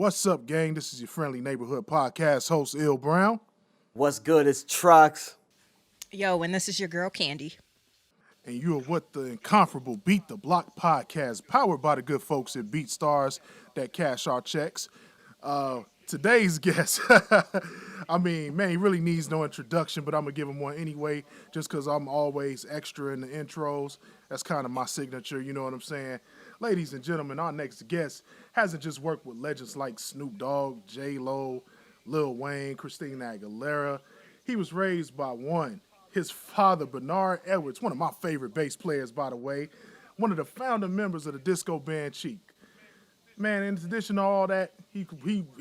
What's up, gang? This is your friendly neighborhood podcast host, Il Brown. What's good? It's Trucks. Yo, and this is your girl Candy. And you are with the incomparable Beat the Block podcast, powered by the good folks at BeatStars that cash our checks. Today's guest, I mean, man, he really needs no introduction, but I'm going to give him one anyway, just because I'm always extra in the intros. That's kind of my signature, you know what I'm saying? Ladies and gentlemen, our next guest hasn't just worked with legends like Snoop Dogg, J-Lo, Lil Wayne, Christina Aguilera. He was raised by one. His father, Bernard Edwards, one of my favorite bass players, by the way, one of the founding members of the disco band Chic. Man, in addition to all that, he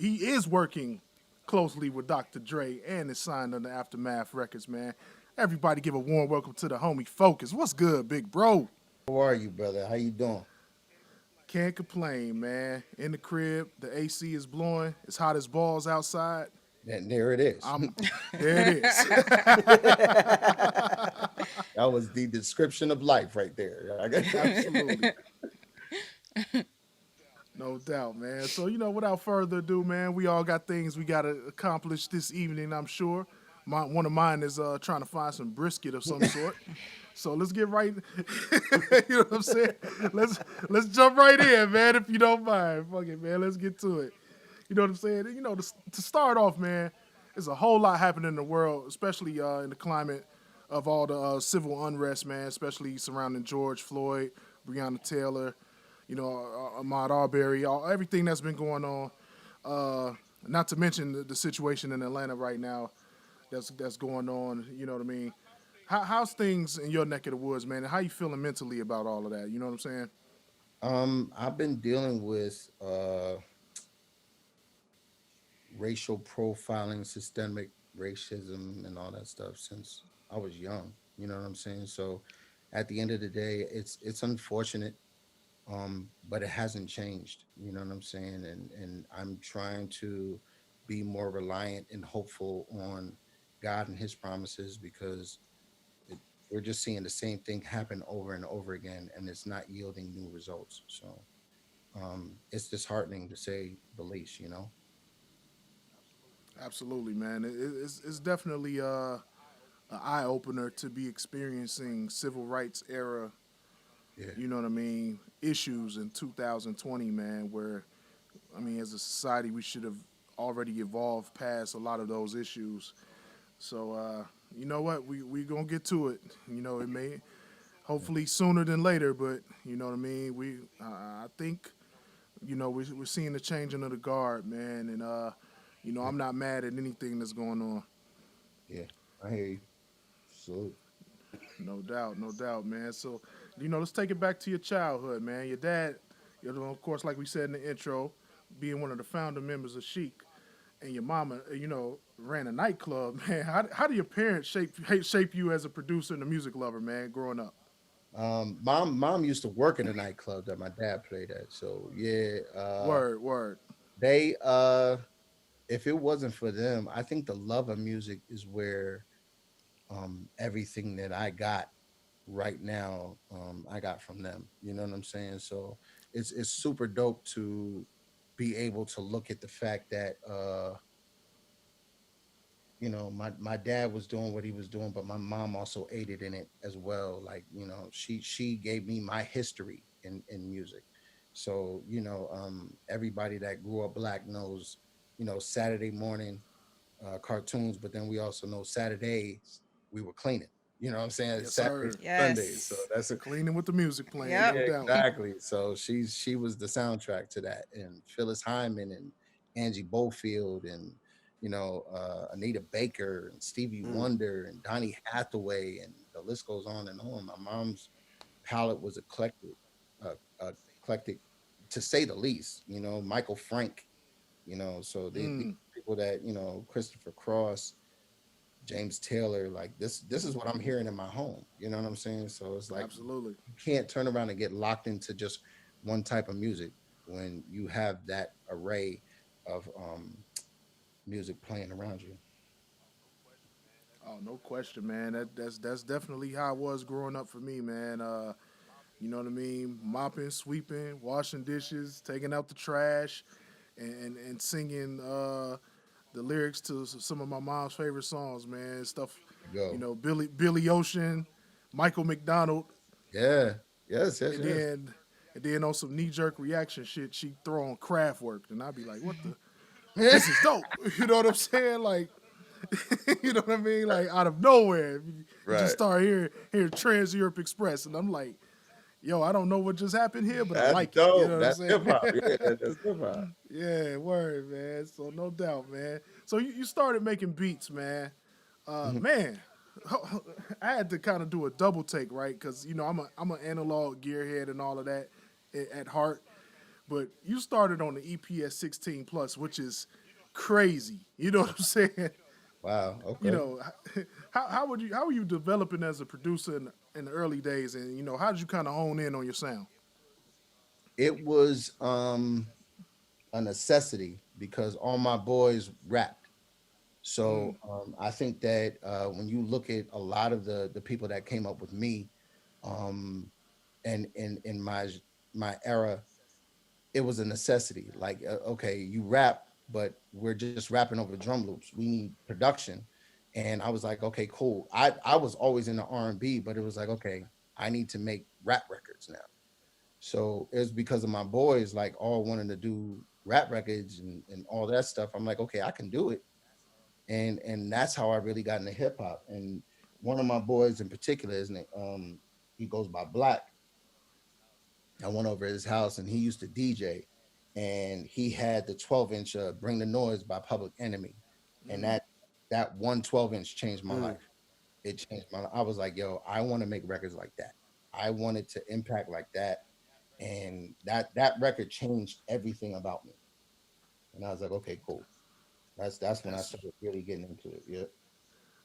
is working closely with Dr.Dre and is signed under Aftermath Records, man. Everybody give a warm welcome to the homie Focus. What's good, big bro? How are you, brother? How you doing? Can't complain, man. In the crib, the AC is blowing. It's hot as balls outside. And there it is. There it is. That was the description of life right there. Absolutely. No doubt, man. So, without further ado, man, we all got things we got to accomplish this evening, I'm sure. One of mine is trying to find some brisket of some sort. So let's get right, you know what I'm saying? Let's jump right in, man, if you don't mind. Fuck it, man. Let's get to it. You know what I'm saying? To start off, man, there's a whole lot happening in the world, especially in the climate of all the civil unrest, man, especially surrounding George Floyd, Breonna Taylor, Ahmaud Arbery, everything that's been going on. Not to mention the situation in Atlanta right now that's going on, you know what I mean? How's things in your neck of the woods, man? And how you feeling mentally about all of that? You know what I'm saying? I've been dealing with racial profiling, systemic racism, and all that stuff since I was young. You know what I'm saying? So, at the end of the day, it's unfortunate, but it hasn't changed. You know what I'm saying? And I'm trying to be more reliant and hopeful on God and His promises because we're just seeing the same thing happen over and over again, and it's not yielding new results. So it's disheartening to say the least, Absolutely, man. It's definitely an eye opener to be experiencing civil rights era, Yeah. you know what I mean, issues in 2020, man, where, I mean, as a society, we should have already evolved past a lot of those issues. So, you know what? We going to get to it. It may, hopefully sooner than later, but, you know what I mean? I think, we're seeing the changing of the guard, man, and, I'm not mad at anything that's going on. Yeah, I hear you. So No doubt, man. So, let's take it back to your childhood, man. Your dad, of course, like we said in the intro, being one of the founder members of Chic, and your mama, ran a nightclub, man. How do your parents shape you as a producer and a music lover, man, growing up? mom used to work in a nightclub that my dad played at. So yeah, Word. they if it wasn't for them, I think the love of music is where everything that I got right now, I got from them. You know what I'm saying? So it's super dope to be able to look at the fact that my dad was doing what he was doing, but my mom also aided in it as well. Like, she gave me my history in music. So, everybody that grew up black knows, Saturday morning cartoons, but then we also know Saturdays we were cleaning. You know what I'm saying? Yes, Saturdays sir. and Sundays. So Yes. that's a Cleaning with the music playing, Yep. no yeah, doubt. exactly. So she was the soundtrack to that, and Phyllis Hyman and Angie Bofield and Anita Baker and Stevie Mm. Wonder and Donny Hathaway, and the list goes on and on. My mom's palette was eclectic to say the least. Michael Frank. So the Mm. people that Christopher Cross, James Taylor, like this is what I'm hearing in my home. You know what I'm saying? So it's like Absolutely. you can't turn around and get locked into just one type of music when you have that array of music playing around you. Oh, no question, man. That's definitely how it was growing up for me, man. You know what I mean? Mopping, sweeping, washing dishes, taking out the trash, and singing the lyrics to some of my mom's favorite songs, man. Stuff, you Go. know, Billy Ocean, Michael McDonald, Yeah. Yes. Yes. and Yes. then on some knee jerk reaction shit, she throw on Kraftwerk, and I'd be like, what the. This is dope. You know what I'm saying? Like, you know what I mean? Like out of nowhere, you just Right. start hearing Trans Europe Express, and I'm like, yo, I don't know what just happened here, but I That's like it. You know dope. what I'm That's saying? hip hop. Yeah. That's hip hop. Yeah, word, man. So no doubt, man. So you started making beats, man. Mhm. Man, I had to kind of do a double take, right? Because you know I'm an analog gearhead and all of that at heart. But you started on the EPS 16 plus, which is crazy. You know what I'm saying? Wow. You Okay. know, how were you developing as a producer in the early days, and you know how did you kind of hone in on your sound? It was a necessity because all my boys rapped. So I think that when you look at a lot of the people that came up with me, um, and in my era, it was a necessity. Like, okay, you rap, but we're just rapping over drum loops. We need production, and I was like, okay, cool. I was always in the R&B, but it was like, okay, I need to make rap records now. So it was because of my boys, like all wanting to do rap records and all that stuff. I'm like, okay, I can do it, and that's how I really got into hip hop. And one of my boys in particular, isn't it? He goes by Black. I went over at his house and he used to DJ, and he had the 12-inch "Bring the Noise" by Public Enemy, and that one 12-inch changed my Mm. life. It changed my life. I was like, yo, I want to make records like that. I wanted to impact like that, and that record changed everything about me. And I was like, okay, cool. That's when I That's started really getting into it. Yeah.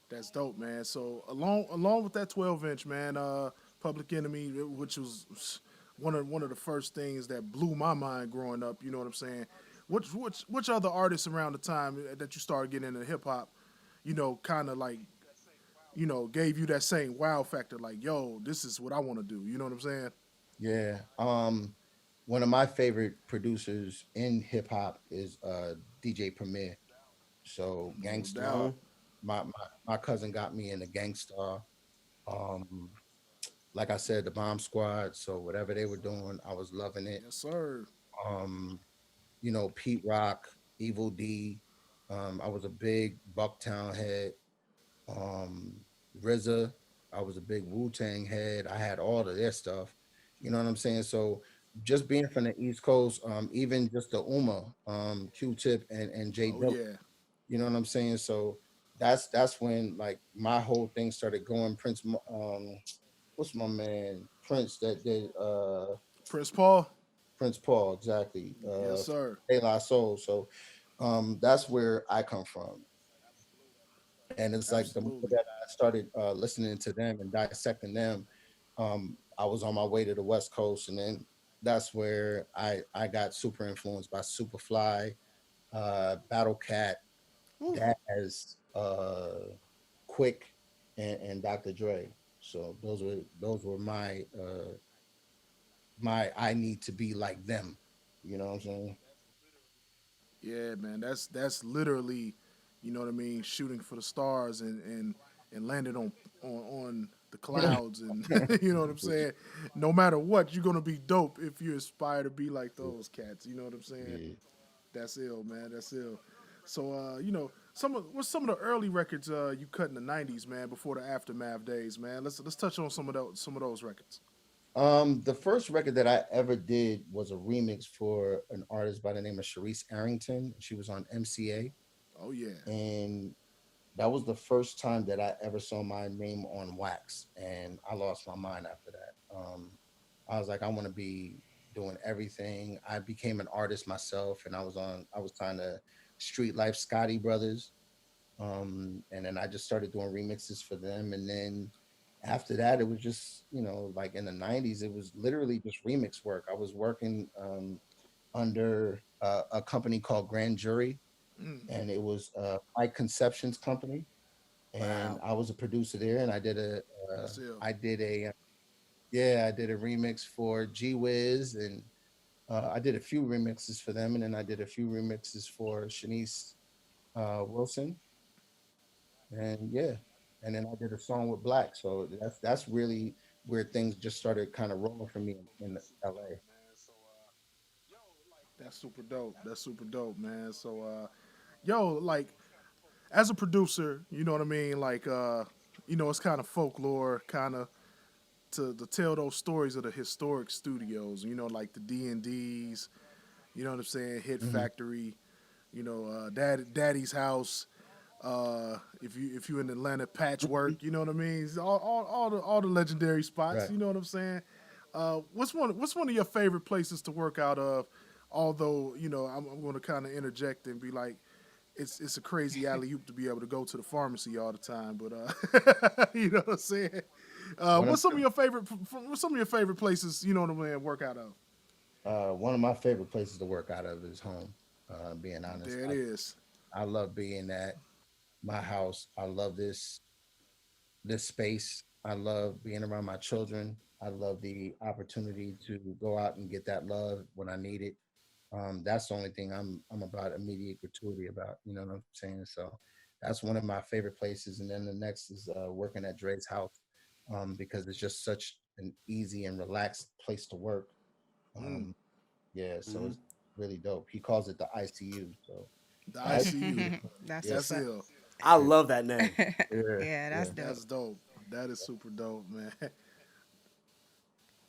That's dope, man. So along with that 12-inch, man, Public Enemy, which was one of the first things that blew my mind growing up. You know what I'm saying? Which other artists around the time that you started getting into hip hop, you know, kind of like gave you that same wow factor, like, yo, this is what I want to do. You know what I'm saying? Yeah. One of my favorite producers in hip hop is DJ Premier. So No Gangstar, doubt. Mm-hmm. my cousin got me into Gangstar. Um, like I said, the Bomb Squad. So whatever they were doing, I was loving it. Yes, sir. Um, Pete Rock, Evil D. I was a big Bucktown head. Um, RZA, I was a big Wu Tang head. I had all of their stuff. You know what I'm saying? So just being from the East Coast, even just the Uma, Q-Tip and J Oh Dilla. yeah. You know what I'm saying? So that's when like my whole thing started going. What's my man Prince that did Prince Paul. Prince Paul, exactly. Yes, sir. De La Soul. So that's where I come from. And it's like the more Absolutely. that I started listening to them and dissecting them, I was on my way to the West Coast, and then that's where I got super influenced by Superfly, Battle Cat, Woo. Daz, Quick, and Dr. Dre. So those were my I need to be like them. You know what I'm saying? Yeah, man, that's literally, you know what I mean, shooting for the stars and landing on the clouds, and you know what I'm saying. No matter what, you're gonna be dope if you aspire to be like those cats. You know what I'm saying? Yeah. That's ill, man. That's ill. So, what's some of the early records you cut in the '90s, man, before the aftermath days, man. Let's touch on some of those records. The first record that I ever did was a remix for an artist by the name of Sharice Arrington. She was on MCA, Oh yeah. and that was the first time that I ever saw my name on wax, and I lost my mind after that. I was like, I want to be doing everything. I became an artist myself, and I was signed to Street Life Scotty Brothers, and then I just started doing remixes for them, and then after that it was just like in the 90s it was literally just remix work. I was working under a company called Grand Jury, Mm, and it was my conceptions company, and wow. I was a producer there, and That's ill. I did a yeah, I did a remix for G Wiz, and I did a few remixes for them, and then I did a few remixes for Shanice Wilson, and yeah, and then I did a song with Black. So that's really where things just started kind of rolling for me in LA. That's super dope. That's super dope, man. So, yo, like as a producer, you know what I mean? Like, it's kind of folklore, kind of to tell those stories of the historic studios. Like the D&Ds. You know what I'm saying? Hit Hmm. Factory. Daddy's House. If you in Atlanta, Patchwork. You know what I mean? All the legendary spots. Right. You know what I'm saying? What's one of your favorite places to work out of? Although I'm going to kind of interject and be like, it's a crazy alley oop to be able to go to the pharmacy all the time. But you know what I'm saying? One of What's some of your favorite places? You know what I'm saying? Work out of. one of my favorite places to work out of is home. Being honest, There it is. I love being at my house. I love this space. I love being around my children. I love the opportunity to go out and get that love when I need it. That's the only thing I'm about immediate gratuity about. You know what I'm saying? So that's one of my favorite places. And then the next is working at Dre's house, because it's just such an easy and relaxed place to work. Mm, Um, yeah, so Hmm. it's really dope. He calls it the ICU. So the the ICU. ICU. That's Yeah, That's what's up. ill. I love that name. yeah, Yeah, that's yeah. dope. That's dope. That is super dope, man.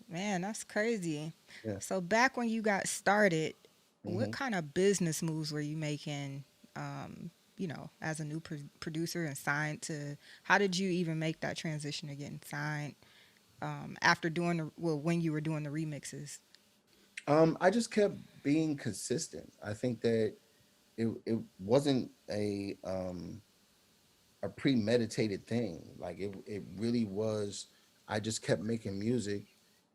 Man, that's crazy. Yeah. So back when you got started, what Hmm. kind of business moves were you making? As a new producer and signed to. How did you even make that transition to getting signed after doing when you were doing the remixes? I just kept being consistent. I think that it wasn't a premeditated thing. Like it really was. I just kept making music,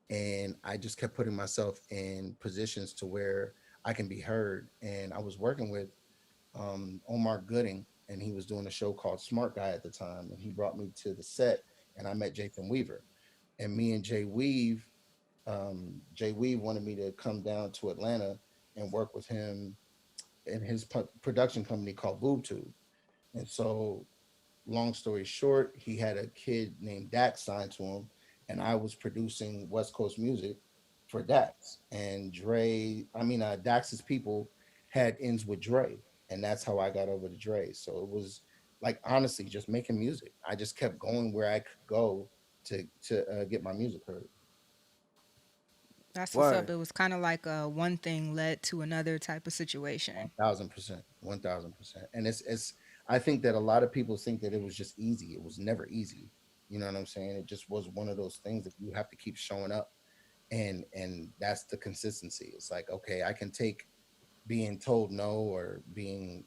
and I just kept putting myself in positions to where I can be heard. And I was working with Omar Gooding, and he was doing a show called Smart Guy at the time, and he brought me to the set, and I met Jason Weaver, and me and Jay Weave wanted me to come down to Atlanta and work with him in his production company called BoobTube. And so, long story short, he had a kid named Dax signed to him, and I was producing West Coast music for Dax. And Dax's people had ends with Dre, and that's how I got over to Dre. So it was like honestly just making music. I just kept going where I could go to get my music heard. That's what's up. Word. It was kind of like a one thing led to another type of One situation. thousand percent, 1,000%. And it's. I think that a lot of people think that it was just easy. It was never easy. You know what I'm saying? It just was one of those things that you have to keep showing up, and that's the consistency. It's like, okay, I can take being told no or being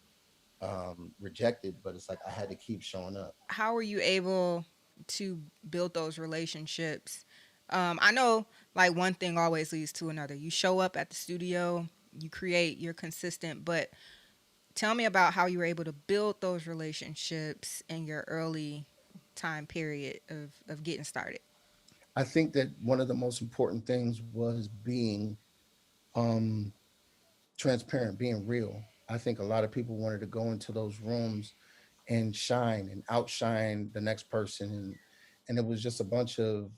rejected, but it's like I had to keep showing up. How were you able to build those relationships? I know like one thing always leads to another. You show up at the studio, you create, you're consistent, but tell me about how you were able to build those relationships in your early time period of getting started. I think that one of the most important things was being um, transparent, being real. I think a lot of people wanted to go into those rooms and shine and outshine the next person, and it was just a bunch of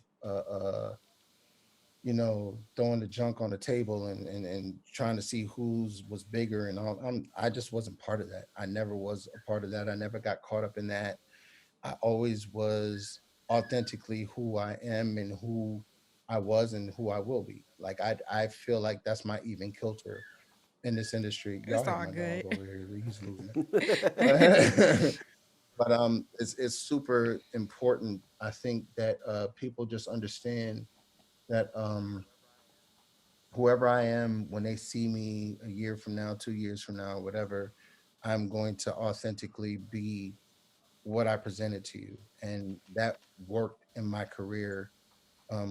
throwing the junk on the table and trying to see whose was bigger and all. I just wasn't part of that. I never was a part of that. I never got caught up in that. I always was authentically who I am and who I was and who I will be. Like I feel like that's my even kilter in this industry. Y'all It's heard all my dog good. over here. He's losing it. But it's super important. I think that people just understand that whoever I am, when they see me a year from now, 2 years from now, whatever, I'm going to authentically be what I presented to you, and that worked in my career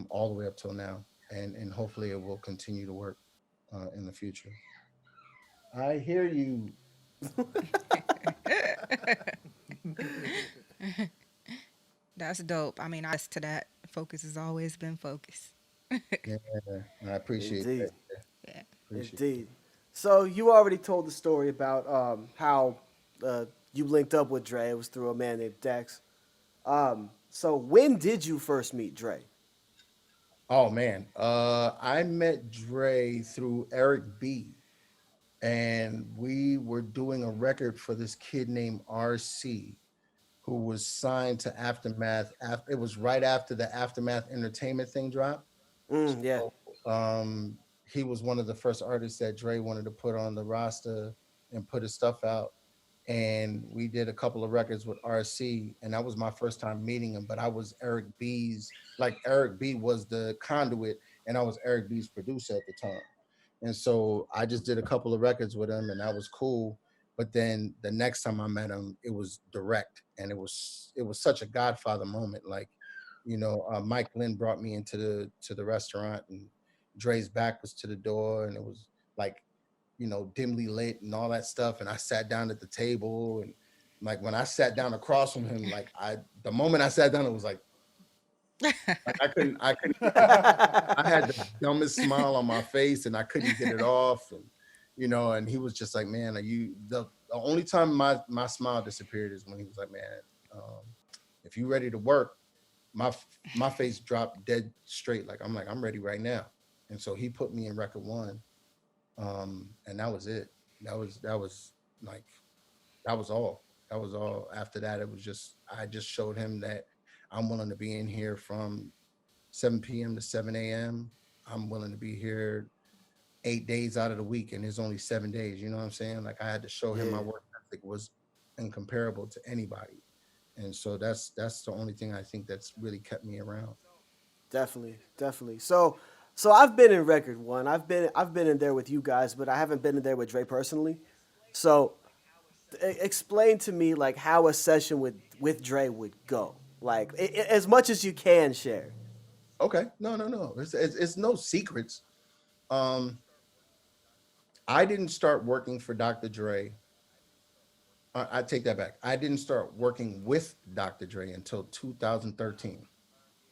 all the way up till now, and hopefully it will continue to work in the future. I hear you. That's dope. I mean, to that. Focus has always been focus. Yeah, I appreciate that. Indeed. Yeah. Appreciate it. Indeed. So you already told the story about how you linked up with Dre. It was through a man named Dex. So when did you first meet Dre? Oh man, I met Dre through Eric B, and we were doing a record for this kid named RC, who was signed to Aftermath. It was right after the Aftermath Entertainment thing dropped. Yeah. So, he was one of the first artists that Dre wanted to put on the roster and put his stuff out. And we did a couple of records with RC, and that was my first time meeting him. But I was Eric B's, like Eric B was the conduit, and I was Eric B's producer at the time. And so I just did a couple of records with him, and that was cool. But then the next time I met him, it was direct, and it was such a Godfather moment. Like, Mike Lynn brought me into the restaurant, and Dre's back was to the door, and it was like, dimly lit and all that stuff. And I sat down at the table, and like when I sat down across from him, like the moment I sat down, it was like I couldn't I had the dumbest smile on my face, and I couldn't get it off. And and he was just like, man, are you the only time my smile disappeared is when he was like, man, um, if you ready to work, my my face dropped dead straight. Like I'm ready right now. And so he put me in record one, and that was it. That was like that was all. That was all. After that, it was just I just showed him that I'm willing to be in here from 7 p.m. to 7 a.m. I'm willing to be here 8 days out of the week, and there's only 7 days. You know what I'm saying? Like I had to show him my Yeah. work ethic was incomparable to anybody, and so that's the only thing I think that's really kept me around. Definitely, definitely. So I've been in record one. I've been in there with you guys, but I haven't been in there with Dre personally. So explain to me like how a session with Dre would go. Like as much as you can share. Okay, no, no, no. It's no secrets. Um, I didn't start working for Dr. Dre. I take that back. I didn't start working with Dr. Dre until 2013.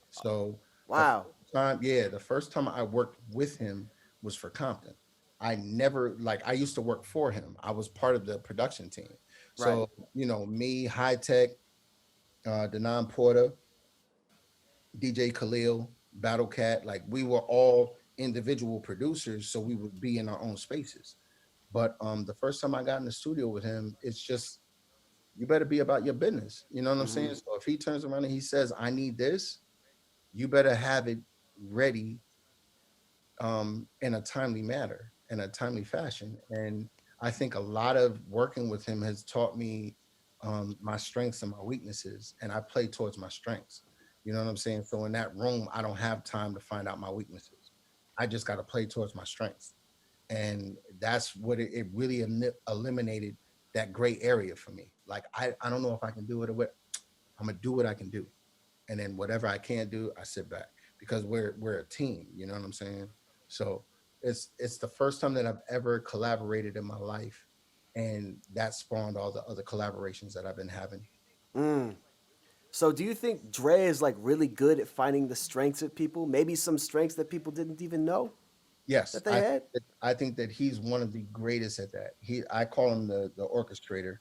So the first Wow. the first time I worked with him was for Compton. I never like I used to work for him. I was part of the production team. Right. So, me, Hi-Tech, Denon Porter, DJ Khalil, Battle Cat, like we were all individual producers, so we would be in our own spaces. But the first time I got in the studio with him, it's just you better be about your business. You know what I'm saying? So if he turns around and he says, I need this, you better have it ready in a timely manner, in a timely fashion. And I think a lot of working with him has taught me my strengths and my weaknesses, and I play towards my strengths. You know what I'm saying? So in that room, I don't have time to find out my weaknesses. I just got to play towards my strengths, and that's what it really eliminated that gray area for me. Like I don't know if I can do it or what. I'm gonna do what I can do, and then whatever I can't do, I sit back because we're a team. You know what I'm saying? So it's the first time that I've ever collaborated in my life, and that spawned all the other collaborations that I've been having. Mm. So do you think Dre is like really good at finding the strengths of people? Maybe some strengths that people didn't even know Yes, that they had? I think that he's one of the greatest at that. I call him the orchestrator.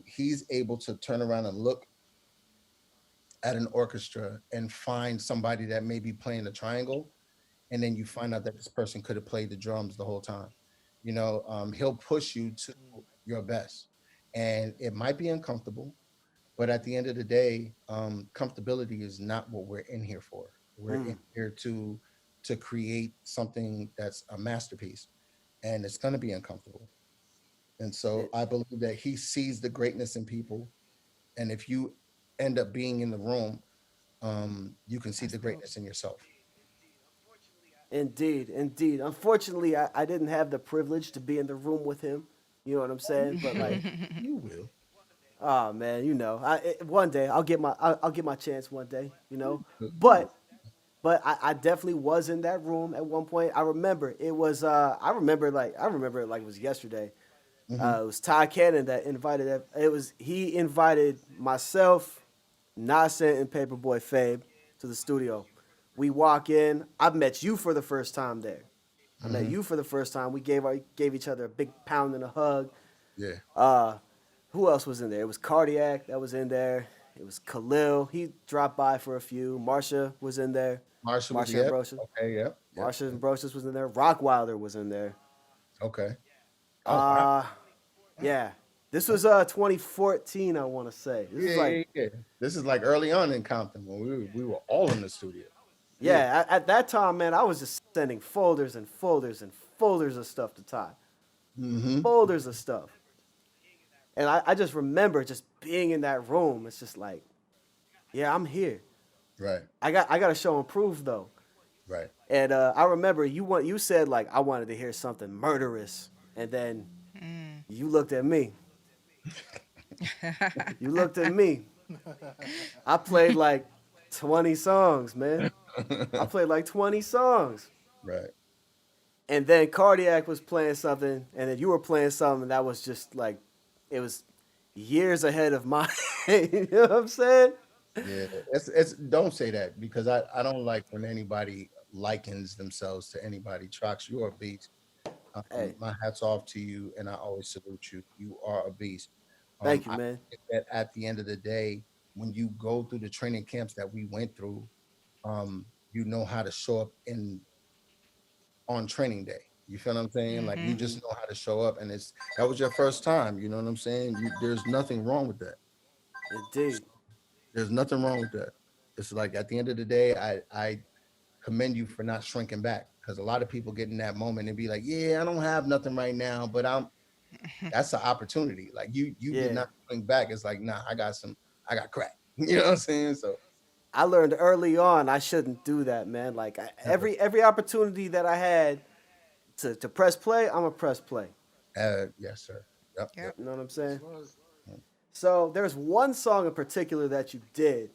He's able to turn around and look at an orchestra and find somebody that may be playing the triangle, and then you find out that this person could have played the drums the whole time. He'll push you to your best, and it might be uncomfortable, but at the end of the day, comfortability is not what we're in here for. We're in Mm. here to create something that's a masterpiece, and it's going to be uncomfortable. And so It, I believe that he sees the greatness in people, and if you end up being in the room, you can see That's the dope. greatness in yourself. indeed, indeed. Unfortunately, I didn't have the privilege to be in the room with him. You know what I'm Oh, saying? you But like, will. You will. oh man, one day I'll get my chance one day. You will. But I definitely was in that room at one point. I remember it was I remember it like it was yesterday. Hmm. It was Ty Cannon that invited he invited myself, Nasa and Paperboy Fabe to the studio. We walk in. I met you for the first time there. I met Hmm. you for the first time. We gave each other a big pound and a hug. Yeah. Uh, who else was in there? It was Cardiac that was in there. It was Khalil. He dropped by for a few. Marsha was in there. Marshall was, Marsha yep. Ambrosius. Okay, yep, yep, Marsha yep. Ambrosius was in there. Rockwilder was in there. Okay. Oh wow. Uh, yeah. This was 2014, I want to say. This Yeah, is like, yeah, yeah. This is like early on in Compton when we were all in the studio. Yeah. yeah, at that time, man, I was just sending folders and folders and folders of stuff to Ty. Hmm. Folders of stuff. And I just remember just being in that room. It's just like, yeah, I'm here. Right. I got to show and prove though. Right. And I remember you said like I wanted to hear something murderous, and then you looked at me. You looked at me. I played like 20 songs, man. I played like 20 songs. Right. And then Cardiac was playing something, and then you were playing something that was just like, it was years ahead of mine. You know what I'm saying? Yeah. It's don't say that because I don't like when anybody likens themselves to anybody. Trox, you are a beast. Hey, My hat's off to you, and I always salute you. You are a beast. thank you, I man. think that at the end of the day, when you go through the training camps that we went through, you know how to show up in on training day. You feel what I'm saying? Like you Hmm. just know how to show up, and it's that was your first time. You know what I'm saying? There's nothing wrong with that. Indeed. There's nothing wrong with that. It's like at the end of the day, I commend you for not shrinking back because a lot of people get in that moment and be like, yeah, I don't have nothing right now, but I'm that's the opportunity. Like you did Yeah. not shrink back. It's like, nah, I got crack. You know what I'm saying? So I learned early on I shouldn't do that, man. Like never. every opportunity that I had to press play, I'm a press play. Yes, sir. Yep, yep. Yep. You know what I'm saying? Right. So there's one song in particular that you did.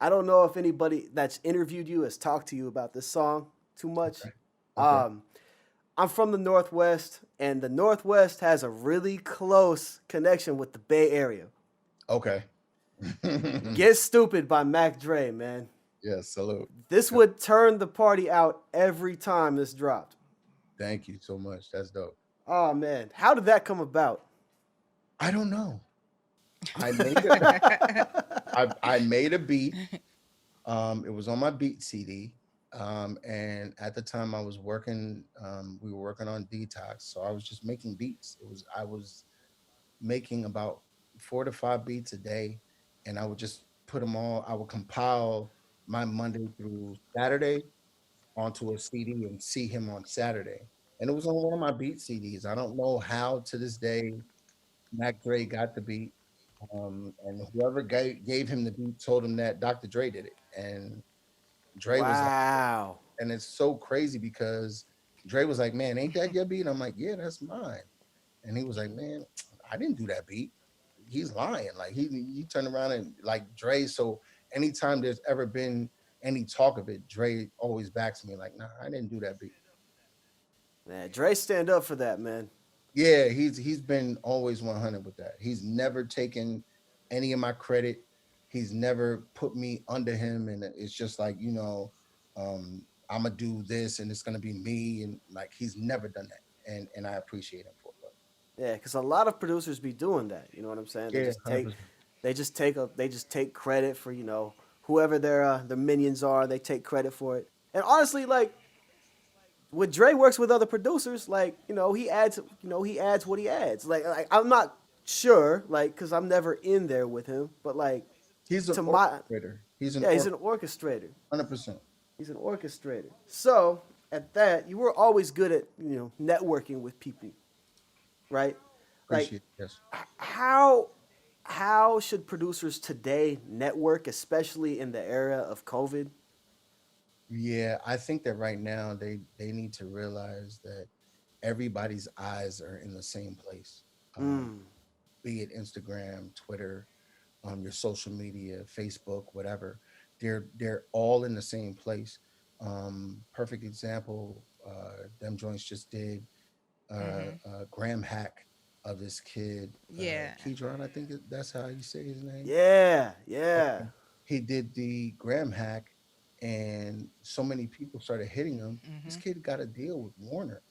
I don't know if anybody that's interviewed you has talked to you about this song too much. Okay. Okay. Um, I'm from the Northwest, and the Northwest has a really close connection with the Bay Area. Okay. Get Stupid by Mac Dre, man. Yes, salute. This Yep. would turn the party out every time this dropped. Thank you so much. That's dope. Oh man, how did that come about? I don't know. I made a I made a beat. It was on my beat CD. And at the time I was working, we were working on Detox. So I was just making beats. I was making about 4 to 5 beats a day. And I would just put them all, I would compile my Monday through Saturday onto a CD and see him on Saturday. And it was on one of my beat CDs. I don't know how to this day Mac Dre got the beat. And whoever gave him the beat told him that Dr. Dre did it. And Dre was like, Wow. and it's so crazy because Dre was like, man, ain't that your beat? I'm like, yeah, that's mine. And he was like, man, I didn't do that beat. He's lying. Like he turned around and like Dre. So anytime there's ever been any talk of it, Dre always backs me like, nah, I didn't do that beat. Man, Dre stand up for that, man. Yeah, he's been always 100 with that. He's never taken any of my credit. He's never put me under him, and it's just like I'm gonna do this, and it's gonna be me, and like he's never done that, and I appreciate him for it. Yeah, because a lot of producers be doing that. You know what I'm saying? Yeah, 100%. They just take credit for whoever their minions are. They take credit for it. And honestly, like when Dre works with other producers, like he adds what he adds. Like I'm not sure, like because I'm never in there with him, but like He's an to my orchestrator. He's an yeah, he's an orchestrator. 100%. He's an orchestrator. So at that, you were always good at networking with people, right? Like Appreciate it. Yes. how how should producers today network, especially in the era of COVID? Yeah, I think that right now they need to realize that everybody's eyes are in the same place. Um, Mm, be it Instagram, Twitter, your social media, Facebook, whatever. They're all in the same place. Perfect example. Them joints just did Mhm. Graham Hack of this kid, Yeah. Keydron. I think that's how you say his name. yeah, yeah. He did the Graham Hack, and so many people started hitting him. This Mm-hmm. kid got a deal with Warner,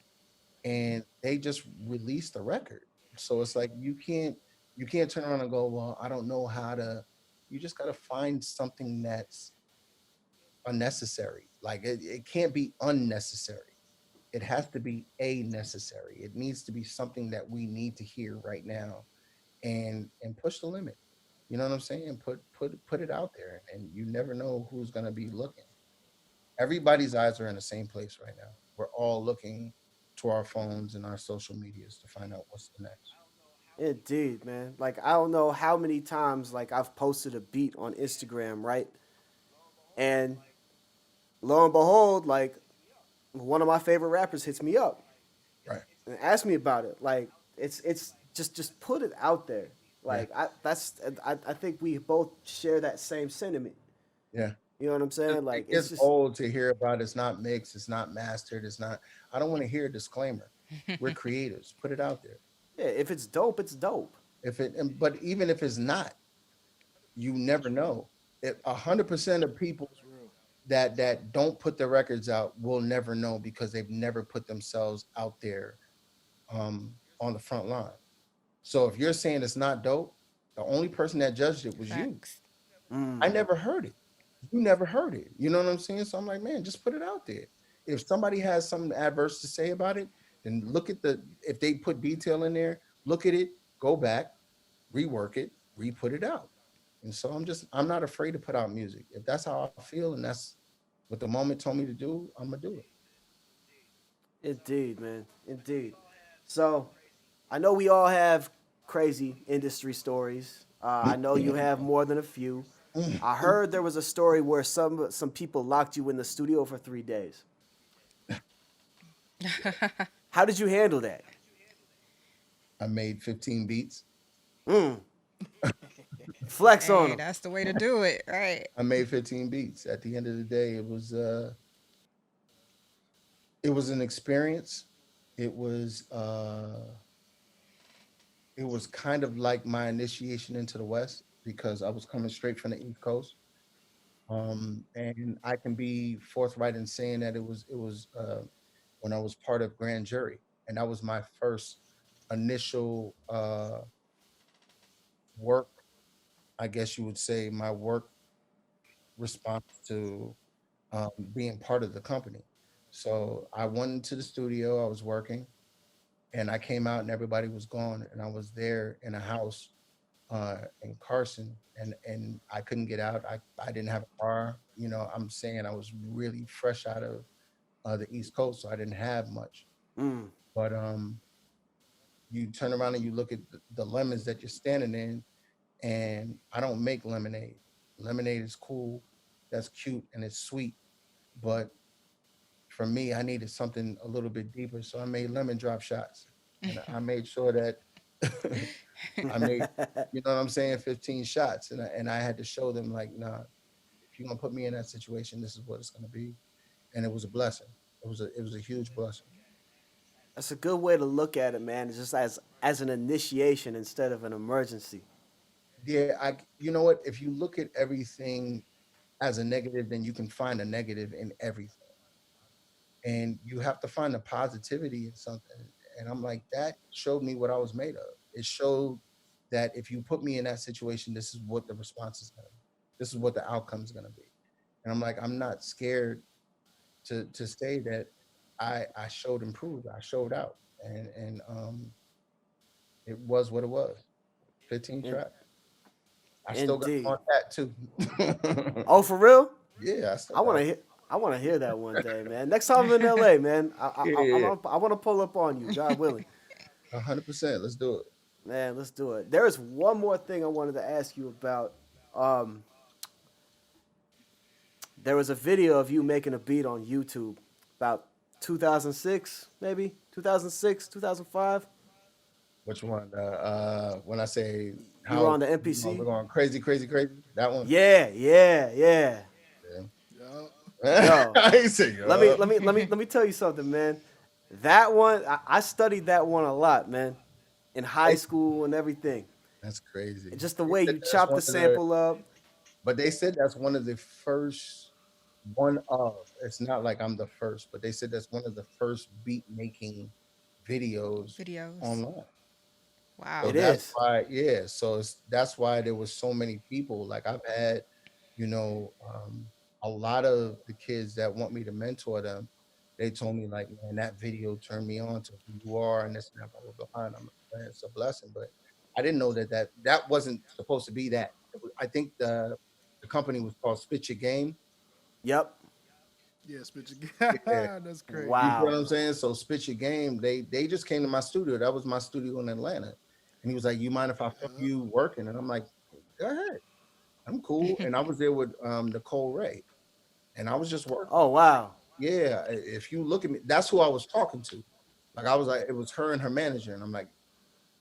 and they just released the record. So it's like you can't turn around and go, well, I don't know how to. You just got to find something that's unnecessary. Like it can't be unnecessary. It has to be a necessary. It needs to be something that we need to hear right now, and push the limit. You know what I'm saying? Put it out there, and you never know who's gonna be looking. Everybody's eyes are in the same place right now. We're all looking to our phones and our social medias to find out what's the next. Indeed, man. Like I don't know how many times like I've posted a beat on Instagram, right? And lo and behold, like one of my favorite rappers hits me up Right. and asks me about it. Like it's just put it out there. Yeah. Like I think we both share that same sentiment. Yeah. You know what I'm saying? It Like it's gets just old to hear about it's not mixed, it's not mastered, it's not. I don't want to hear a disclaimer. We're creatives. Put it out there. yeah, if it's dope, it's dope. But even if it's not, you never know. 100% of people That's real. that don't put their records out will never know because they've never put themselves out there on the front line. So if you're saying it's not dope, the only person that judged it was you. Facts. I Mm. never heard it. You never heard it. You know what I'm saying? So I'm like, man, just put it out there. If somebody has something adverse to say about it, then look at if they put detail in there, look at it, go back, rework it, re-put it out. And so I'm not afraid to put out music. If that's how I feel and that's what the moment told me to do, I'm gonna do it. Indeed, man. Indeed. So I know we all have crazy industry stories. I know you have more than a few. I heard there was a story where some people locked you in the studio for 3 days. How did you handle that? I made 15 beats. Mm. Flex on Hey, them. that's the way to do it, right? I made 15 beats. At the end of the day, it was an experience. It was uh it was kind of like my initiation into the West because I was coming straight from the East Coast. And I can be forthright in saying that it was when I was part of grand jury, and that was my first initial work. I guess you would say my work response to being part of the company. So I went into the studio. I was working, and I came out, and everybody was gone, and I was there in a house in Carson, and I couldn't get out. I didn't have a car. You know, I'm saying I was really fresh out of the East Coast, so I didn't have much. Mm. But you turn around and you look at the lemons that you're standing in, and I don't make lemonade. Lemonade is cool, that's cute, and it's sweet. But for me, I needed something a little bit deeper, so I made lemon drop shots, and I made sure that I made, you know what I'm saying, 15 shots, and I had to show them like, nah, if you're gonna put me in that situation, this is what it's gonna be, and it was a blessing. It was a huge blessing. That's a good way to look at it, man. It's just as an initiation instead of an emergency. Yeah, you know what? If you look at everything as a negative, then you can find a negative in everything, and you have to find the positivity in something. And I'm like, that showed me what I was made of. It showed that if you put me in that situation, this is what the response is gonna be. This is what the outcome is gonna be. And I'm like, I'm not scared to say that I showed improved. I showed out, and it was what it was. 15 In, tracks. I still got them indeed. on that too. Oh, for real? Yeah, I still I want got to hear. I want to hear that one day, man. Next time I'm in LA, man, yeah, yeah, yeah. I want to pull up on you, God willing. 100%. Let's do it. Man, let's do it. There is one more thing I wanted to ask you about. Um, there was a video of you making a beat on YouTube about 2006, maybe 2006, 2005. Which one? When I say You were how on the we're MPC. going crazy, crazy, crazy. That one. Yeah, yeah, yeah. Yeah. Yeah. Yo, I ain't say let me tell you something, man. That one, I studied that one a lot, man, in high school and everything. That's crazy. Just the They way said you that's chop one the of the, sample up. but they said that's one of the first one of, it's not like I'm the first, but they said that's one of the first beat making videos Videos. online. So Wow. It that's is. why, yeah. So that's why there was so many people. Like I've had, you know, a lot of the kids that want me to mentor them. They told me like, man, that video turned me on to who you are and this and that, blah blah blah. And I'm like, man, it's a blessing. But I didn't know that wasn't supposed to be that. I think the company was called Spit Your Game. Yep. Yes, bitch. Yeah. That's crazy. You feel what Wow. I'm saying? So Spit Your Game, they just came to my studio. That was my studio in Atlanta. And he was like, you mind if I film you working? And I'm like, go ahead. I'm cool. And I was there with Nicole Ray. And I was just working. Oh wow. Yeah. If you look at me, that's who I was talking to. Like I was like, it was her and her manager. And I'm like,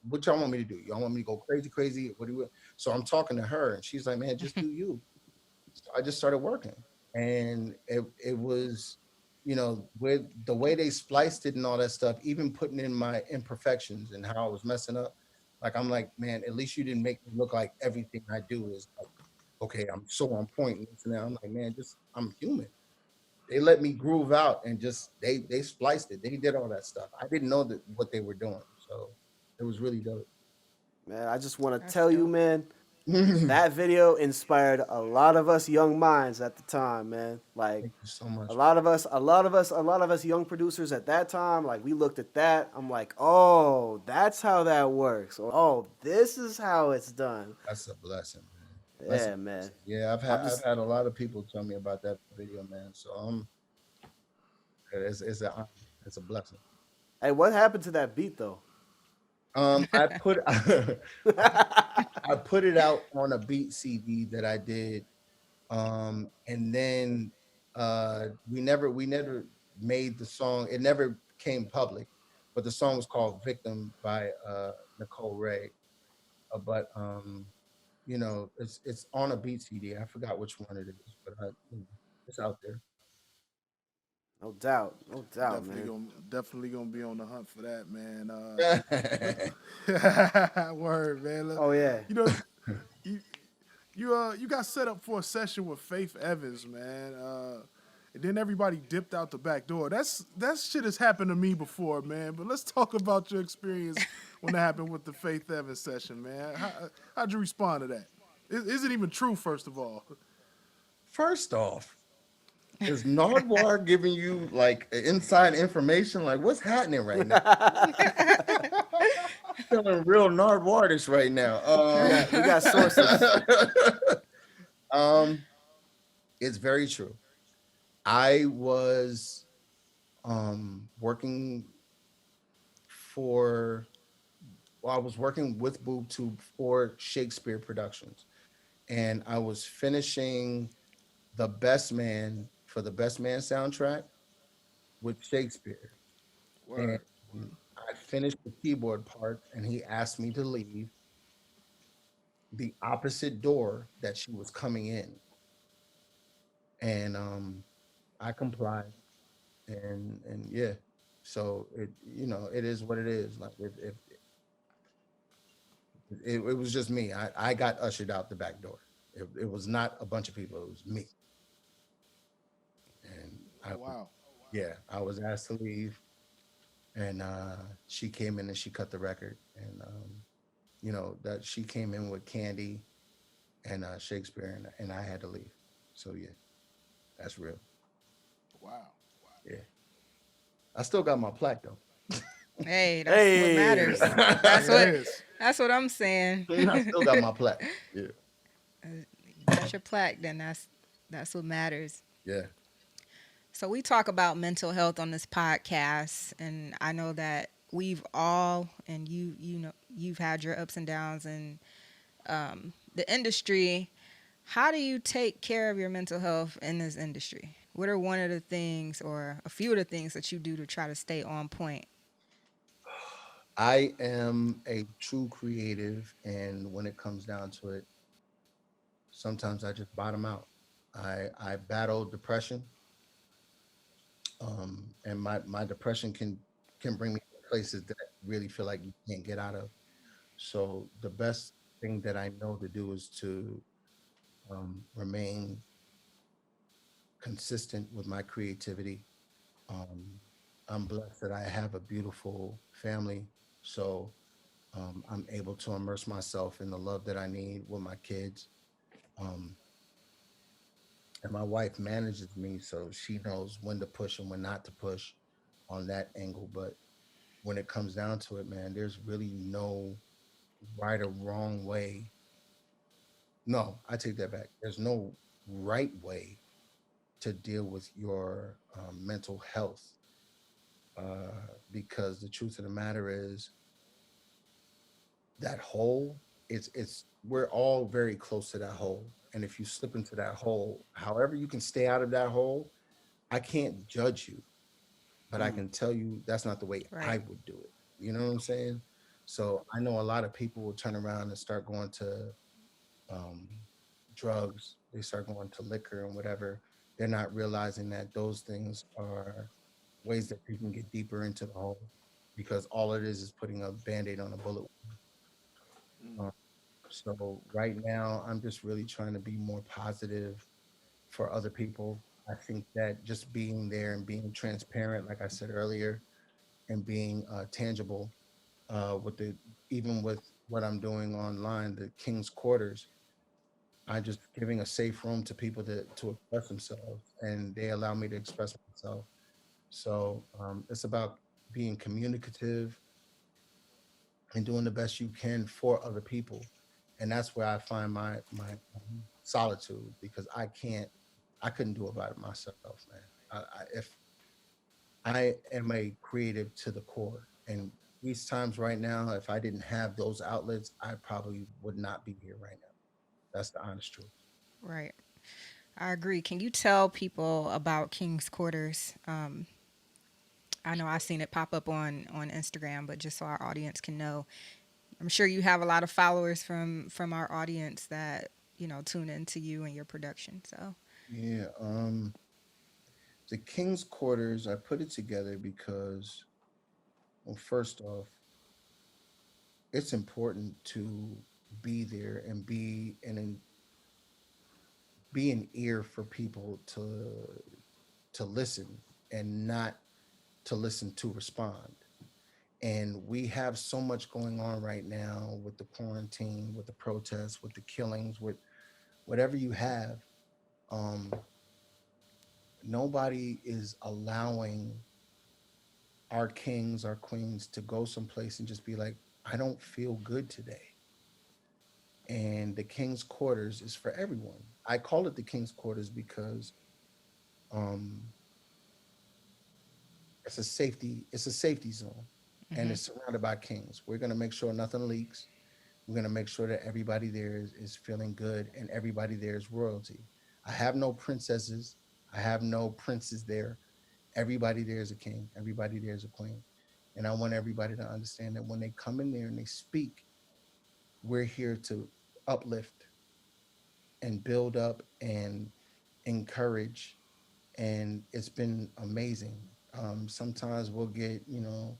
what y'all want me to do? Y'all want me to go crazy, crazy? What do you? So I'm talking to her and she's like, man, just do you. So I just started working. And it was, with the way they spliced it and all that stuff, even putting in my imperfections and how I was messing up. Like I'm like, man, at least you didn't make me look like everything I do is like, okay, I'm so on point and this and that. I'm like, man, just I'm human. They let me groove out and just they spliced it. They did all that stuff. I didn't know that what they were doing. So it was really dope. Man, I just want to That's tell you, dope. man, Thank that video inspired a lot of us young minds at the time, man. Like you so much. a lot of us young producers at that time, like we looked at that. I'm like, oh, that's how that works. Or oh, this is how it's done. That's a blessing, man. That's a Yeah, man. blessing. Yeah, I'm I've just had a lot of people tell me about that video, man. So it's a it's a blessing. hey, what happened to that beat though? I put I put it out on a beat CD that I did, and then we never made the song. It never came public, but the song was called "Victim" by Nicole Ray. But it's on a beat CD. I forgot which one it is, but it's out there. No doubt, man. Definitely gonna be on the hunt for that, man. Let, Yeah, word, man. Oh yeah. You know, you you got set up for a session with Faith Evans, man. And then everybody dipped out the back door. That shit has happened to me before, man. But let's talk about your experience when that happened with the Faith Evans session, man. How'd you respond to that? Is it even true, first of all? first off, is Nardwar giving you like inside information? Like, what's happening right now? Feeling real Nardwarish right now. We got sources. Um, it's very true. I was working for I was working with Boob Tube for Shakespeare Productions, and I was finishing the Best Man for the Best Man soundtrack with Shakespeare, and Word. I finished the keyboard part, and he asked me to leave the opposite door that she was coming in, and I complied, and yeah, so it is what it is. Like if it was just me, I got ushered out the back door. It was not a bunch of people; it was me, and Oh wow. I was asked to leave, and she came in and she cut the record, and that she came in with Candy and Shakespeare, and I had to leave. So yeah, that's real. Wow. Yeah, I still got my plaque though. Hey, that's what Hey. matters. That's There it what is. that's what I'm saying. I still got my plaque. Yeah, Got your plaque, then that's what matters. yeah. So we talk about mental health on this podcast, and I know that we've all, and you know, you've had your ups and downs in the industry. How do you take care of your mental health in this industry? What are one of the things, or a few of the things that you do to try to stay on point? I am a true creative, and when it comes down to it, sometimes I just bottom out. I battle depression, and my depression can bring me to places that I really feel like you can't get out of. So the best thing that I know to do is to remain consistent with my creativity. Um, I'm blessed that I have a beautiful family, so I'm able to immerse myself in the love that I need with my kids. Um, and my wife manages me, so she knows when to push and when not to push on that angle. But when it comes down to it, man, there's really no right or wrong way. No, I take that back. There's no right way to deal with your mental health, because the truth of the matter is that hole. It's we're all very close to that hole, and if you slip into that hole, however you can stay out of that hole, I can't judge you, but I can tell you that's not the way I Right. would do it. You know what I'm saying? So I know a lot of people will turn around and start going to um, drugs. They start going to liquor and whatever. They're not realizing that those things are ways that you can get deeper into the hole, because all it is putting a band-aid on a bullet. Um, so right now, I'm just really trying to be more positive for other people. I think that just being there and being transparent, like I said earlier, and being tangible with the even with what I'm doing online, the King's Quarters, I just giving a safe room to people to express themselves, and they allow me to express myself. So it's about being communicative and doing the best you can for other people, and that's where I find my solitude, because I couldn't do it by myself, man. If I am a creative to the core, and these times right now, if I didn't have those outlets, I probably would not be here right now. That's the honest truth. Right. I agree. Can you tell people about King's Quarters? I know I've seen it pop up on Instagram, but just so our audience can know, I'm sure you have a lot of followers from our audience that tune into you and your production. So Yeah. The King's Quarters, I put it together because, well, first off, it's important to be there and be an ear for people to listen, and not to listen to respond. And we have so much going on right now with the quarantine, with the protests, with the killings, with whatever you have. Um, Nobody is allowing our kings, our queens to go someplace and just be like, I don't feel good today. And the king's quarters is for everyone. I call it the king's quarters because um, it's a safety zone, and hmm it's surrounded by kings. We're going to make sure nothing leaks. We're going to make sure that everybody there is feeling good, and everybody there is royalty. I have no princesses. I have no princes there. Everybody there is a king. Everybody there is a queen. And I want everybody to understand that when they come in there and they speak, we're here to uplift and build up and encourage. And it's been amazing. Sometimes we'll get, 10,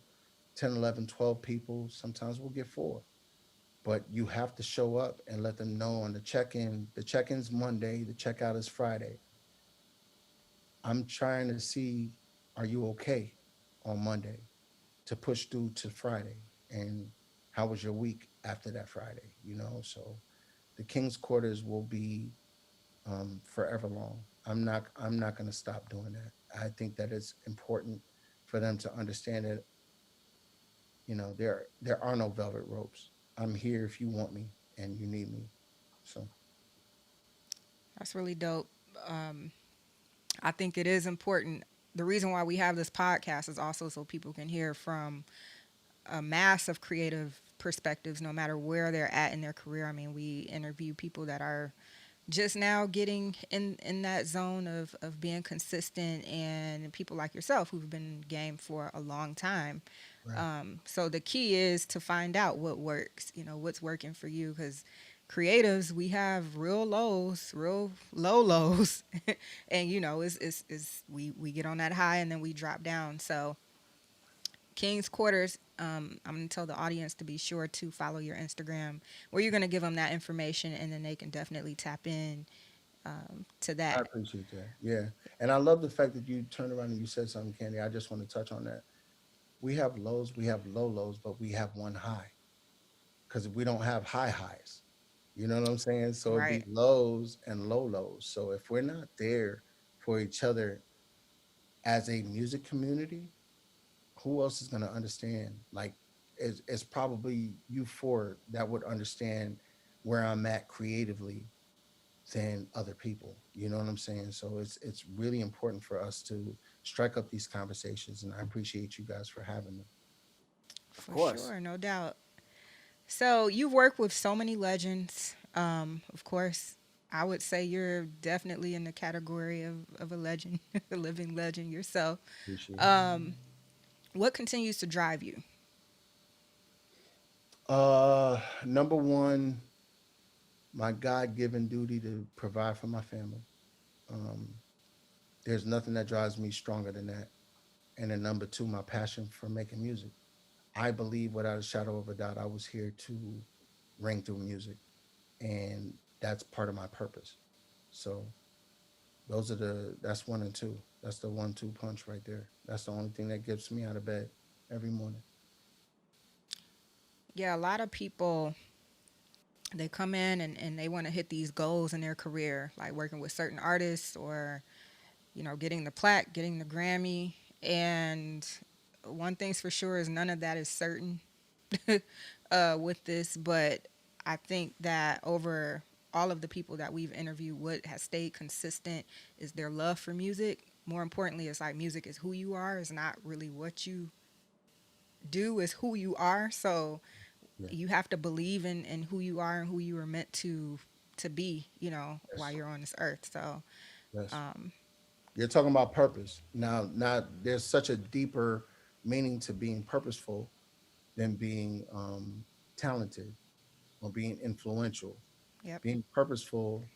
11, 12 people. Sometimes we'll get four. But you have to show up and let them know on the check-in. The check-in's Monday, the checkout is Friday. I'm trying to see, are you okay on Monday, to push through to Friday? And how was your week after that Friday? So the King's Quarters will be forever long. I'm not going to stop doing that. I think that it's important for them to understand that there are no velvet ropes. I'm here if you want me and you need me. So that's really dope. Um, I think it is important. The reason why we have this podcast is also so people can hear from a mass of creative perspectives, no matter where they're at in their career. I mean, we interview people that are just now getting in that zone of being consistent, and people like yourself who've been in the game for a long time. right. So the key is to find out what works, what's working for you, because creatives, we have real lows, real low lows, and we get on that high and then we drop down. So King's Quarters, I'm going to tell the audience to be sure to follow your Instagram, where you're going to give them that information, and then they can definitely tap in to I that. appreciate that. Yeah. And I love the fact that you turned around and you said something, Candy. I just want to touch on that. We have lows, we have low lows, but we have one high because we don't have high highs. You know what I'm saying? So it'd be Right. lows and low lows. So if we're not there for each other as a music community, who else is going to understand? Like, it's probably you four that would understand where I'm at creatively than other people. You know what I'm saying? So it's really important for us to strike up these conversations, and I appreciate you guys for having them. Of For course. sure, no doubt. So you've worked with so many legends. Of course, I would say you're definitely in the category of a legend, a living legend yourself. Appreciate it. What continues to drive you? Number one, my God-given duty to provide for my family. Um, there's nothing that drives me stronger than that. And then number two, my passion for making music. I believe without a shadow of a doubt, I was here to ring through music, and that's part of my purpose. So that's one and two. That's the 1-2 punch right there. That's the only thing that gets me out of bed every morning. Yeah, a lot of people they come in and they want to hit these goals in their career, like working with certain artists or getting the plaque, getting the Grammy. And one thing's for sure is none of that is certain with this. But I think that over all of the people that we've interviewed, what has stayed consistent is their love for music. More importantly, it's like music is who you are, it's not really what you do, is who you are. So Yeah. you have to believe in who you are and who you were meant to be, while Yes. you're on this earth. So Yes. um, You're talking about purpose. Now there's such a deeper meaning to being purposeful than being talented or being influential. yep. Being purposeful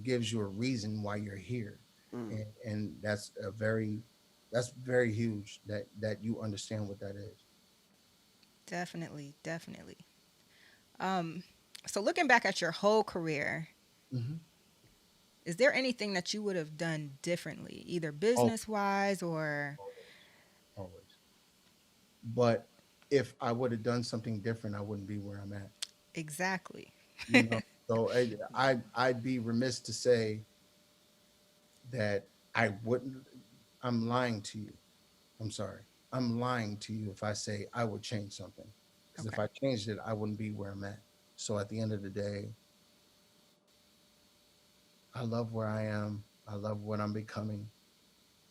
gives you a reason why you're here. Mm. And that's very huge that you understand what that is. Definitely, definitely. Um, so looking back at your whole career, Hmm. is there anything that you would have done differently, either Oh, business wise or always, always. But if I would have done something different, I wouldn't be where I'm at. exactly? You know, so I'd be remiss to say that I wouldn't. I'm lying to you. I'm sorry. I'm lying to you if I say I would change something. Because if Okay. I changed it, I wouldn't be where I'm at. So at the end of the day, I love where I am. I love what I'm becoming,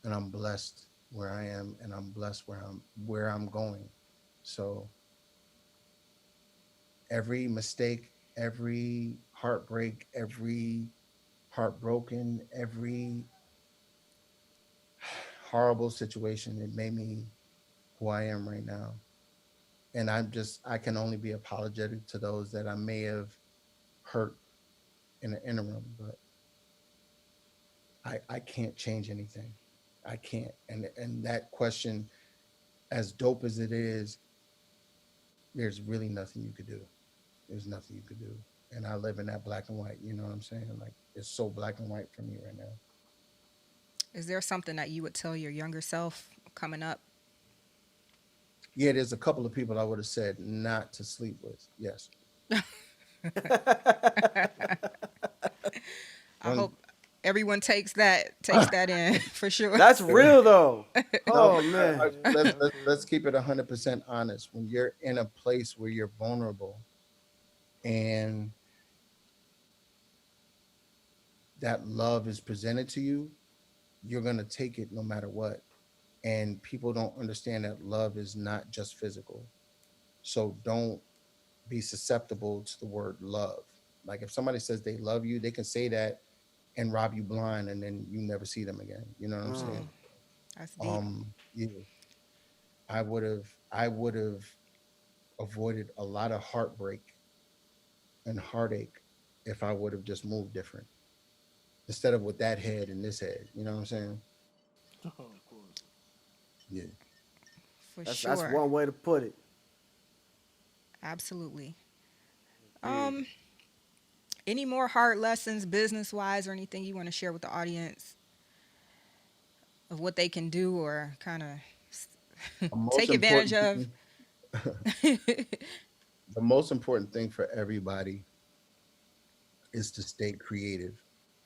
and I'm blessed where I am, and I'm blessed where I'm going. So every mistake, every heartbreak, every heartbroken, every horrible situation, it made me who I am right now. And I can only be apologetic to those that I may have hurt in the interim, but I can't change anything. I can't. And that question, as dope as it is, there's really nothing you could do. There's nothing you could do. And I live in that black and white. You know what I'm saying? Like it's so black and white for me right now. Is there something that you would tell your younger self coming up? Yeah, there's a couple of people I would have said not to sleep with. Yes. I One. hope everyone takes that in for sure. That's real though. No, Oh man. let's keep it 100% honest. When you're in a place where you're vulnerable and that love is presented to you, you're gonna take it no matter what. And people don't understand that love is not just physical. So don't be susceptible to the word love. Like if somebody says they love you, they can say that and rob you blind, and then you never see them again. You know what I'm Mm. saying? That's deep. Yeah, I would have avoided a lot of heartbreak and heartache if I would have just moved different instead of with that head and this head. You know what I'm saying? Oh, of course. Yeah. For That's sure. one way to put it. Absolutely. Indeed. Um, Any more hard lessons, business wise, or anything you want to share with the audience of what they can do or kind of The most take advantage important of? thing, the most important thing for everybody is to stay creative.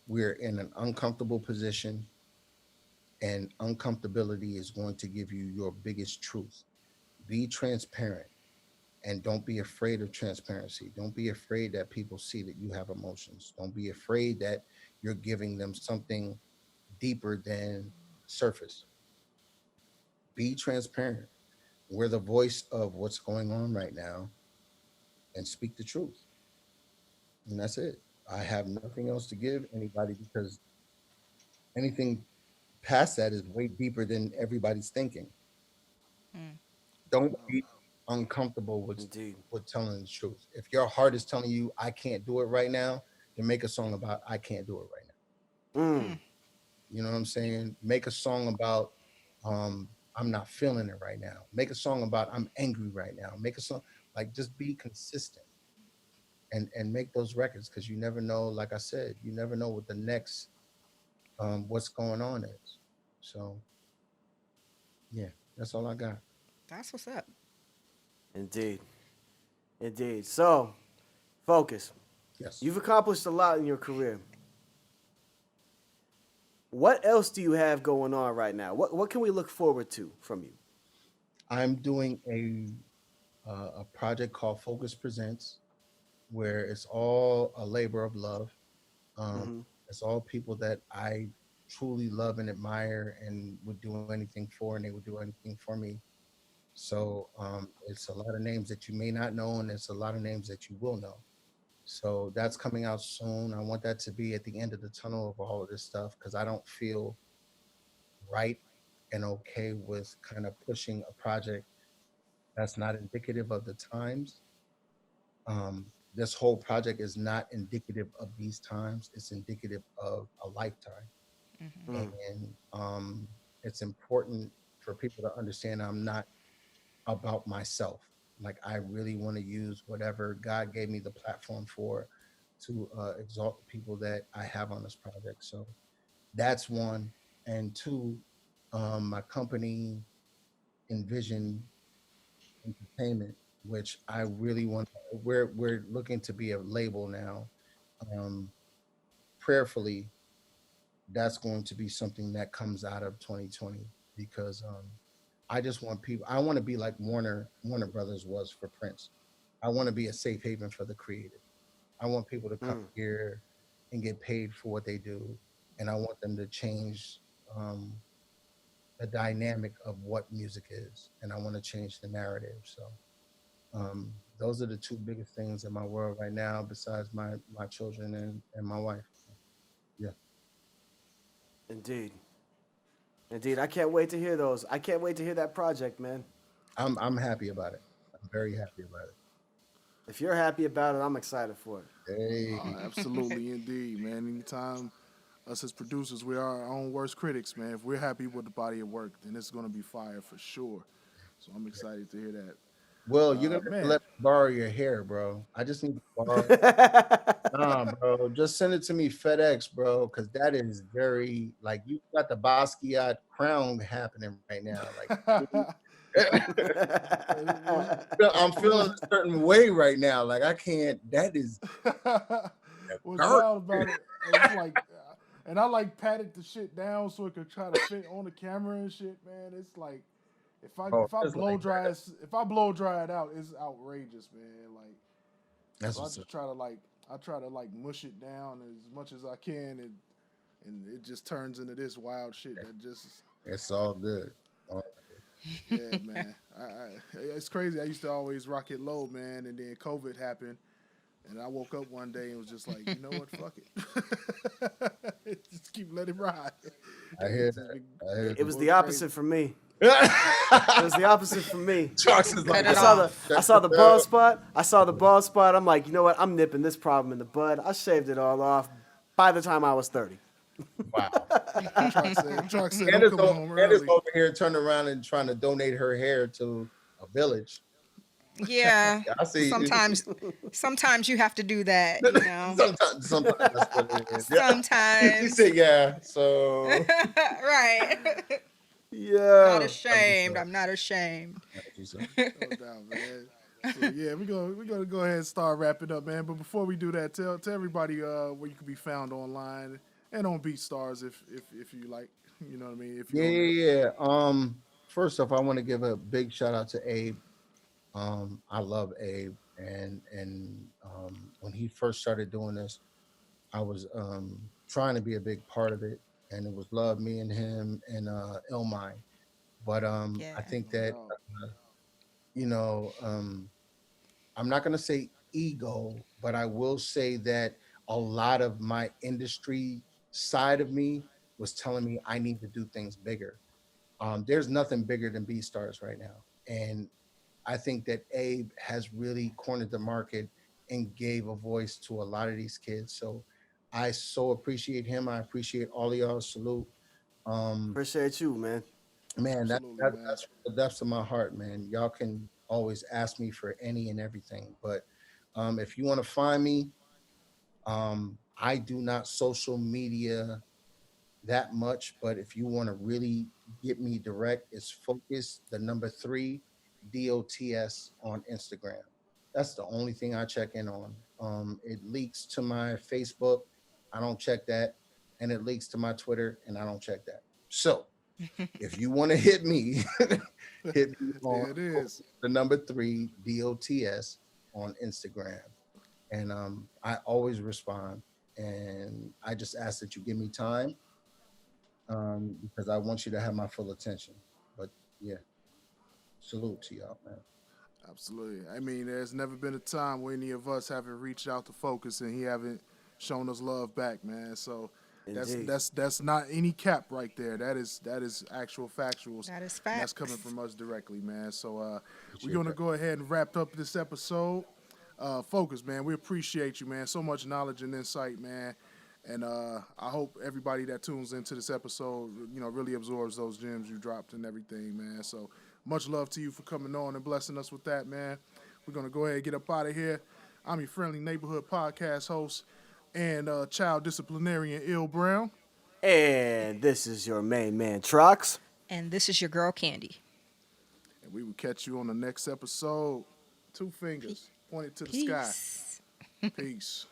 We're in an uncomfortable position, and uncomfortability is going to give you your biggest truth. Be transparent and don't be afraid of transparency. Don't be afraid that people see that you have emotions. Don't be afraid that you're giving them something deeper than surface. Be transparent. We're the voice of what's going on right now and speak the truth. And that's it. I have nothing else to give anybody because anything past that is way deeper than everybody's thinking. Mm, Don't be uncomfortable Indeed. with telling the truth. If your heart is telling you I can't do it right now, then make a song about I can't do it right now. Mm. mm, You know what I'm saying? Make a song about I'm not feeling it right now. Make a song about I'm angry right now. Make a song like just be consistent and make those records because you never know, like I said, you never know what the next what's going on is. So yeah, that's all I got. that's what's up. Indeed. Indeed. So, focus. Yes. You've accomplished a lot in your career. What else do you have going on right now? What can we look forward to from you? I'm doing a project called Focus Presents, where it's all a labor of love. Um, Hmm. it's all people that I truly love and admire and would do anything for, and they would do anything for me. So it's a lot of names that you may not know, and it's a lot of names that you will know. So that's coming out soon. I want that to be at the end of the tunnel of all of this stuff because I don't feel right and okay with kind of pushing a project that's not indicative of the times. This whole project is not indicative of these times. It's indicative of a lifetime. Hmm. Mm. And it's important for people to understand I'm not about myself. Like I really want to use whatever God gave me the platform for to exalt the people that I have on this project. So that's one. And two, my company Envision Entertainment, which I really want. We're looking to be a label now. Um, Prayerfully, that's going to be something that comes out of 2020 because I just want people. I want to be like Warner Brothers was for Prince. I want to be a safe haven for the creative. I want people to come Mm. here and get paid for what they do, and I want them to change um, the dynamic of what music is, and I want to change the narrative. So those are the two biggest things in my world right now, besides my children and my wife. Yeah, Indeed. Indeed. I can't wait to hear those. I can't wait to hear that project, man. I'm happy about it. I'm very happy about If you're happy about it, I'm excited for it. it. Hey, Absolutely, indeed, man. Anytime us as producers, we are our own worst critics, man. If we're happy with the body of work, then it's gonna be fire for sure. So I'm excited to hear that. well, you're gonna have to Man, let me borrow your hair, bro. I just need to borrow. Nah, bro, just send it to me FedEx, bro, because that is very like you got the Basquiat crown happening right now. Like I'm feeling a certain way right now. Like I can't. That is what's dirt. wild about it? It's like, and I like patted the shit down so it could try to fit on the camera and shit, man. It's like Oh, if I just blow like dry that. if I blow dry it out, it's outrageous, man. Like That's so what's up. I try to like mush it down as much as I can, and it just turns into this wild shit that just It's all good. Oh, yeah, man. It's crazy. I used to always rock it low, man, and then COVID happened, and I woke up one day and was just like, you know what, fuck it, just keep letting it ride. I hear It's just been that. I hear It was going the crazy. opposite for me. It was that. the opposite for me. Trucks is Cut like, it I saw the off. I shut saw the the bald hell. spot. I saw the bald spot. I'm like, you know what? I'm nipping this problem in the bud. I shaved it all off by the time I was 30. Wow. Truck said, I'm coming home Candace early. over here turning around and trying to donate her hair to a village. Yeah. I see. Sometimes you have to do that, you know. Sometimes that's what it is. Yeah. You Sometimes. said yeah. So Right. Not Yeah. that's what's ashamed. up. I'm not ashamed. That's what's up. No doubt, man. So yeah, we're gonna go ahead and start wrapping up, man. But before we do that, tell everybody where you can be found online and on BeatStars if you like. You know what I mean? If Yeah, you're on there. yeah, yeah. First off, I want to give a big shout out to Abe. I love Abe, and when he first started doing this, I was trying to be a big part of it, and it was love me and him and Ilmai. But I Yeah. think No that doubt. you know, I'm not gonna say ego, but I will say that a lot of my industry side of me was telling me I need to do things bigger. There's nothing bigger than BeatStars right now, and I think that Abe has really cornered the market and gave a voice to a lot of these kids. So I so appreciate him. I appreciate all of y'all. Salute. Um, Appreciate you, man. man, Absolutely, man. that's from the depths of my heart, man. Y'all can always ask me for any and everything, but if you want to find me, I do not social media that much, but if you want to really get me direct, it's focus the number three DOTS on Instagram. That's the only thing I check in on. It leaks to my Facebook, I don't check that, and it leaks to my Twitter, and I don't check that. So if you want to hit me, hit me on There it is. the number three DOTS on Instagram, and I always respond. And I just ask that you give me time because I want you to have my full attention. But yeah, salute to y'all, man. Absolutely. I mean, there's never been a time where any of us haven't reached out to Focus and he haven't shown us love back, man. So that's Indeed. that's that's not any cap right there. That is actual factuals, That is and that's coming facts. from us directly, man. So we're Appreciate gonna that. go ahead and wrap up this episode. Focus, man. We appreciate you, man. So much knowledge and insight, man. And I hope everybody that tunes into this episode, really absorbs those gems you dropped and everything, man. So much love to you for coming on and blessing us with that, man. We're gonna go ahead and get up out of here. I'm your friendly neighborhood podcast host and child disciplinarian, Ill Brown. And this is your main man, Trox. And this is your girl Candy. And we will catch you on the next episode. Two Pe- fingers pointed to the sky. Peace. Peace.